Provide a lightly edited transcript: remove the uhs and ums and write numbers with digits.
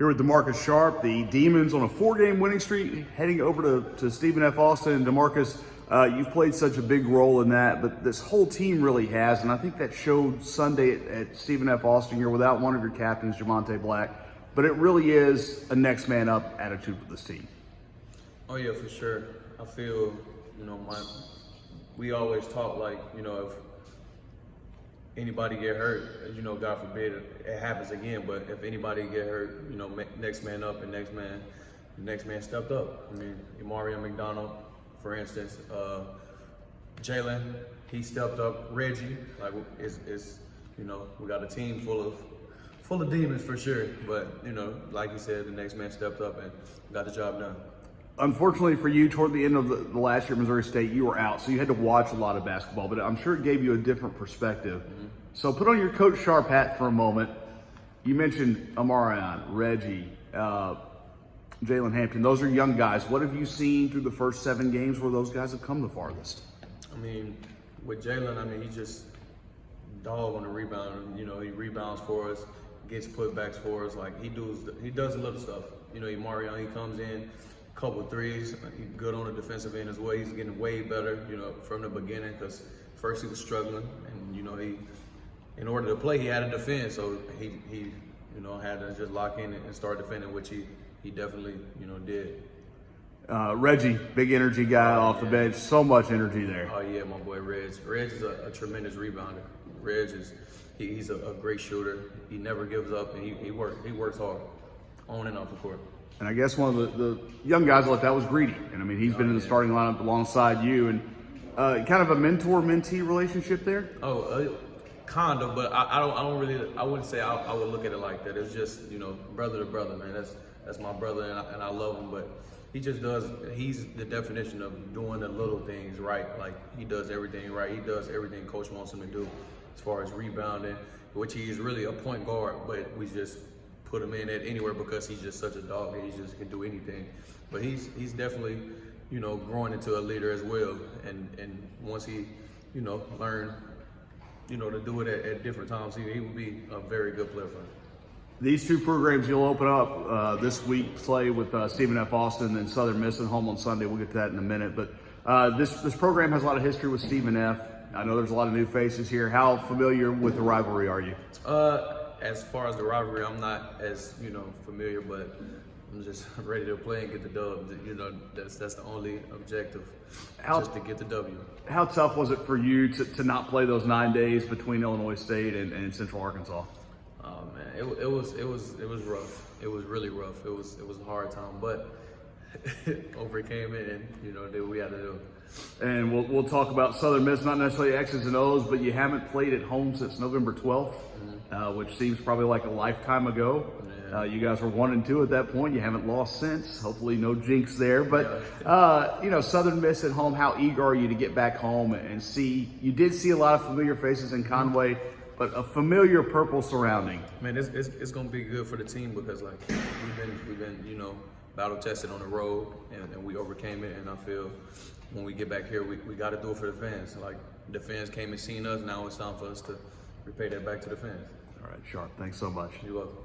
Here with DeMarcus Sharp, the Demons on a 4-game winning streak, heading over to Stephen F. Austin. And DeMarcus, you've played such a big role in that, but this whole team really has, and I think that showed Sunday at Stephen F. Austin. You're without one of your captains, Javonte Black, but it really is a next man up attitude for this team. Oh yeah, for sure. I feel, we always talk like, if anybody get hurt, God forbid it happens again, but if anybody get hurt, next man up, and the next man stepped up. I mean, Mario McDonald, for instance, Jalen, he stepped up. Reggie, like, we got a team full of demons for sure, but like you said, the next man stepped up and got the job done. Unfortunately for you, toward the end of the last year at Missouri State, you were out, so you had to watch a lot of basketball, but I'm sure it gave you a different perspective. Mm-hmm. So put on your Coach Sharp hat for a moment. You mentioned Amarion, Reggie, Jalen Hampton. Those are young guys. What have you seen through the first 7 games where those guys have come the farthest? I mean, with Jalen, he just dog on the rebound. He rebounds for us, gets putbacks for us. Like, he does a little stuff. Amarion, he comes in, couple threes. He's good on the defensive end as well. He's getting way better, from the beginning, because first he was struggling, and in order to play, he had to defend. So he had to just lock in and start defending, which he definitely did. Reggie, big energy guy off the bench. So much energy there. Oh yeah, my boy Reg. Reg is a tremendous rebounder. Reg is he's a great shooter. He never gives up, and he works hard on and off the court. And I guess one of the young guys like that was Greedy. And he's been in the starting lineup alongside you, and kind of a mentor-mentee relationship there. Kind of, but I wouldn't say I would look at it like that. It's just, brother to brother, man. That's my brother, and I love him, but he's the definition of doing the little things right. Like, he does everything right. He does everything Coach wants him to do as far as rebounding, which he is really a point guard, but we just put him in at anywhere because he's just such a dog and he just can do anything. But he's definitely, growing into a leader as well. And once he, learn, to do it at different times, he will be a very good player for him. These 2 programs you'll open up this week, play with Stephen F. Austin and Southern Miss at home on Sunday. We'll get to that in a minute. But this program has a lot of history with Stephen F. I know there's a lot of new faces here. How familiar with the rivalry are you? As far as the rivalry, I'm not as, familiar, but I'm just ready to play and get the dub. That's the only objective, just to get the W. How tough was it for you to not play those 9 days between Illinois State and Central Arkansas? Oh man, it was rough. It was really rough. It was a hard time, but overcame it, and did what we had to do. And we'll talk about Southern Miss, not necessarily X's and O's, but you haven't played at home since November 12th, which seems probably like a lifetime ago. Yeah. You guys were 1-2 at that point. You haven't lost since. Hopefully no jinx there. But, Southern Miss at home, how eager are you to get back home and see? You did see a lot of familiar faces in Conway, but a familiar purple surrounding. Man, it's going to be good for the team because, like, we've been battle tested on the road, and we overcame it. And I feel when we get back here, we got to do it for the fans. Like, the fans came and seen us. Now it's time for us to repay that back to the fans. All right, Sharp. Thanks so much. You're welcome.